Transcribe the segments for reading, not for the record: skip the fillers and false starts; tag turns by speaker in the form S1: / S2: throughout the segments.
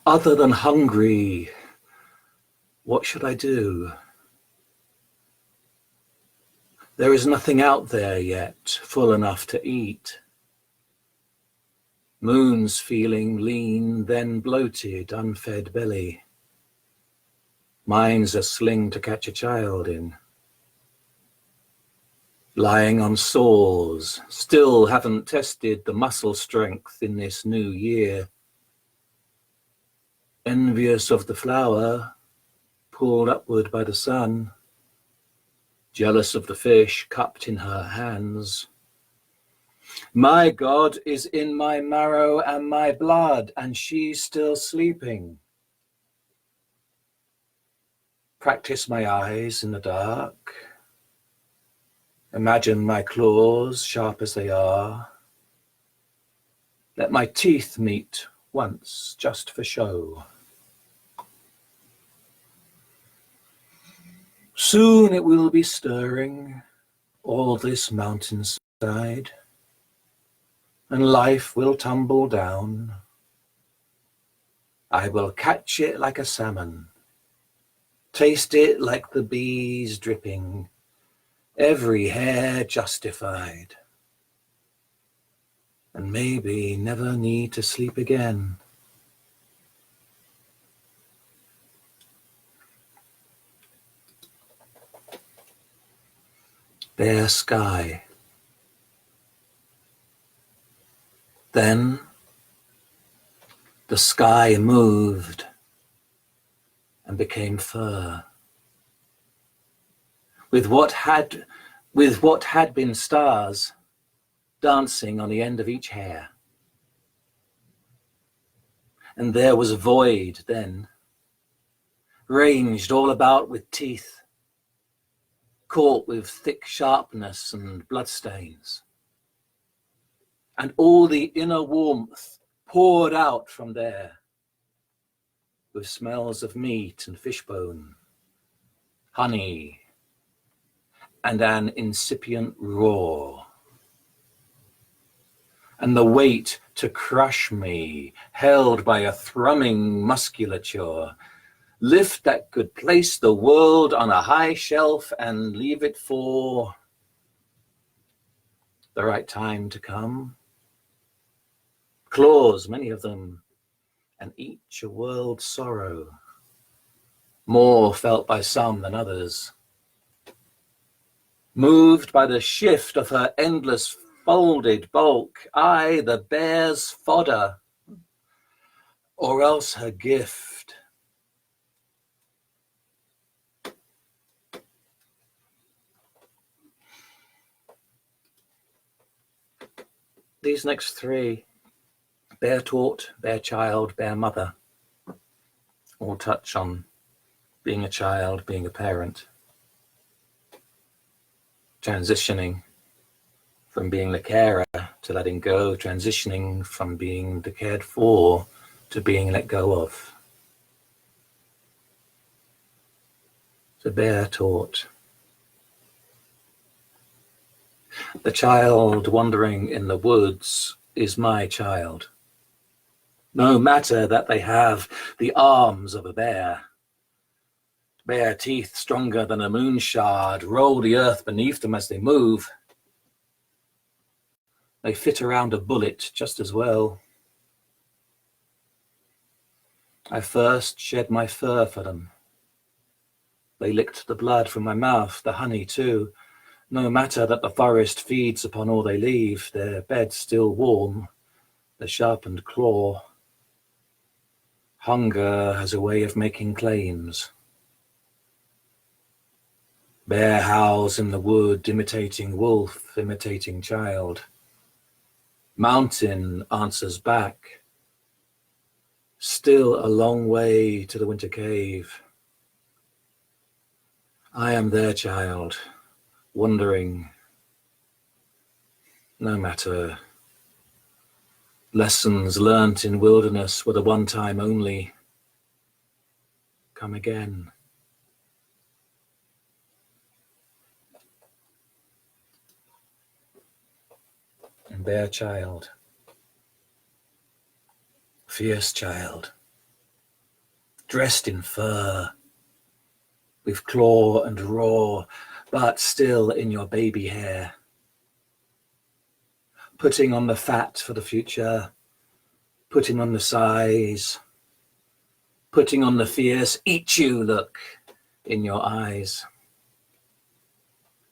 S1: Other than hungry, what should I do? There is nothing out there yet full enough to eat. Moon's feeling lean, then bloated, unfed belly. Mine's a sling to catch a child in. Lying on sores, still haven't tested the muscle strength in this new year. Envious of the flower, pulled upward by the sun. Jealous of the fish cupped in her hands. My God is in my marrow and my blood, and she's still sleeping. Practice my eyes in the dark. Imagine my claws, sharp as they are. Let my teeth meet once, just for show. Soon it will be stirring, all this mountainside, and life will tumble down. I will catch it like a salmon, taste it like the bees dripping, every hair justified, and maybe never need to sleep again. Bare sky. Then the sky moved and became fur. With what had been stars dancing on the end of each hair. And there was a void then, ranged all about with teeth, caught with thick sharpness and bloodstains. And all the inner warmth poured out from there, with smells of meat and fishbone, honey, and an incipient roar. And the weight to crush me, held by a thrumming musculature, lift that could place the world on a high shelf and leave it for the right time to come. Claws, many of them, and each a world sorrow, more felt by some than others. Moved by the shift of her endless folded bulk, I, the bear's fodder, or else her gift. These next three, bear taught, bear child, bear mother, all touch on being a child, being a parent, transitioning from being the carer to letting go, transitioning from being the cared for to being let go of. The bear taught. The child wandering in the woods is my child. No matter that they have the arms of a bear, bare teeth stronger than a moon shard roll the earth beneath them as they move. They fit around a bullet just as well. I first shed my fur for them. They licked the blood from my mouth, the honey too. No matter that the forest feeds upon all they leave, their bed still warm, the sharpened claw. Hunger has a way of making claims. Bear howls in the wood, imitating wolf, imitating child. Mountain answers back. Still a long way to the winter cave. I am their child, wandering. No matter. Lessons learnt in wilderness were the one time only. Come again. And bear child, fierce child, dressed in fur, with claw and roar, but still in your baby hair, putting on the fat for the future, putting on the size, putting on the fierce eat you look in your eyes.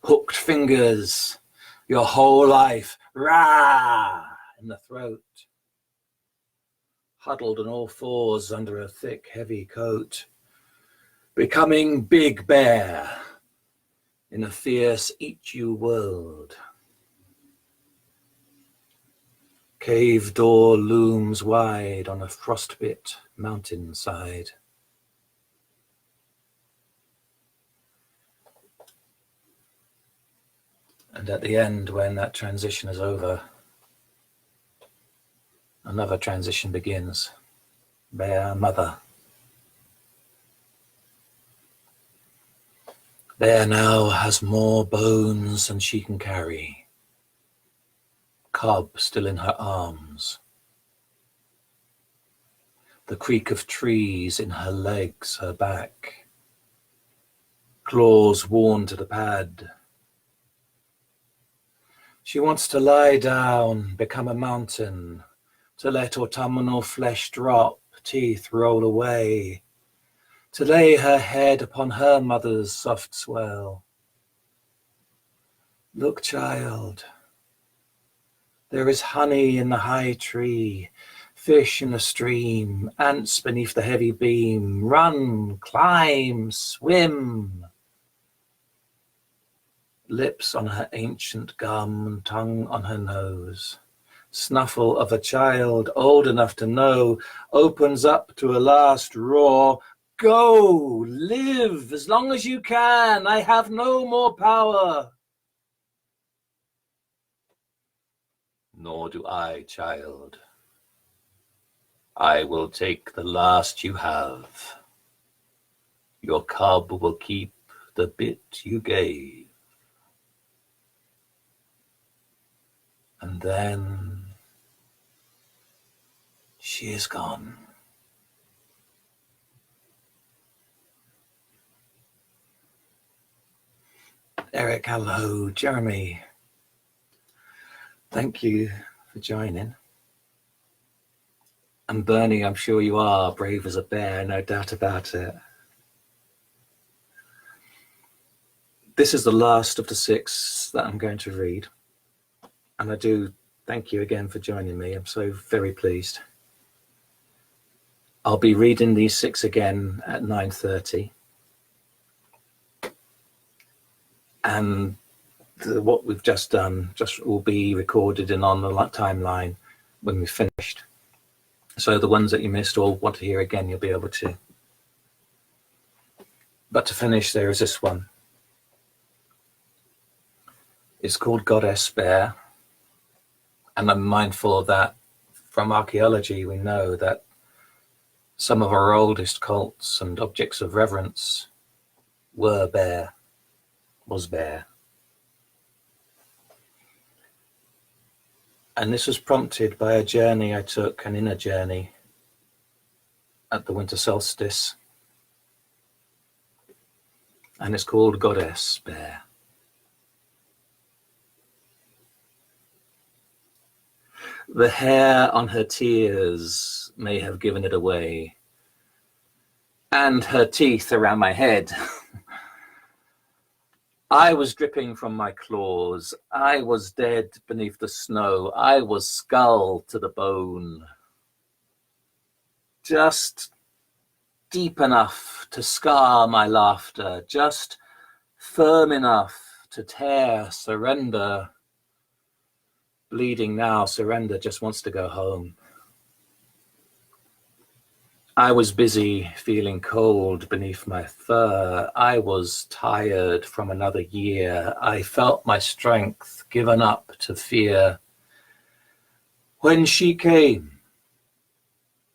S1: Hooked fingers, your whole life, rah, in the throat. Huddled on all fours under a thick, heavy coat. Becoming Big Bear in a fierce eat you world. Cave door looms wide on a frostbit mountainside. And at the end, when that transition is over, another transition begins. Bear mother. Bear now has more bones than she can carry. Cub still in her arms. The creak of trees in her legs, her back. Claws worn to the pad. She wants to lie down, become a mountain, to let autumnal flesh drop, teeth roll away, to lay her head upon her mother's soft swell. Look, child, there is honey in the high tree, fish in the stream, ants beneath the heavy beam. Run, climb, swim. Lips on her ancient gum, tongue on her nose. Snuffle of a child old enough to know, opens up to a last roar. Go, live as long as you can. I have no more power. Nor do I, child. I will take the last you have. Your cub will keep the bit you gave. And then she is gone. Eric, hello. Jeremy, thank you for joining. And Bernie, I'm sure you are brave as a bear, no doubt about it. This is the last of the 6 that I'm going to read. And I do thank you again for joining me. I'm so very pleased. I'll be reading these 6 again at 9:30. And what we've just done just will be recorded and on the timeline when we've finished. So the ones that you missed or want to hear again, you'll be able to. But to finish, there is this one. It's called Goddess Bear. And I'm mindful that from archaeology, we know that some of our oldest cults and objects of reverence was bear. And this was prompted by a journey I took, an inner journey, at the winter solstice. And it's called Goddess Bear. The hair on her tears may have given it away, and her teeth around my head. I was dripping from my claws. I was dead beneath the snow. I was skull to the bone. Just deep enough to scar my laughter, just firm enough to tear, surrender. Bleeding now, surrender, just wants to go home. I was busy feeling cold beneath my fur. I was tired from another year. I felt my strength given up to fear. When she came,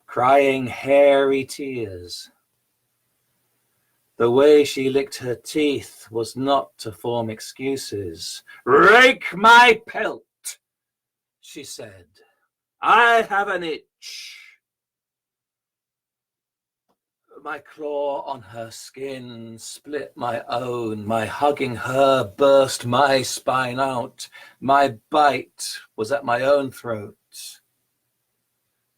S1: crying hairy tears, the way she licked her teeth was not to form excuses. Rake my pelt, she said. I have an itch. My claw on her skin split my own. My hugging her burst my spine out. My bite was at my own throat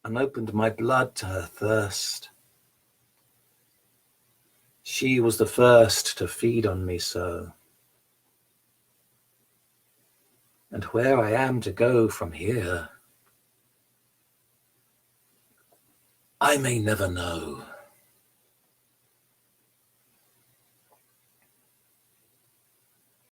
S1: and opened my blood to her thirst. She was the first to feed on me so. And where I am to go from here, I may never know.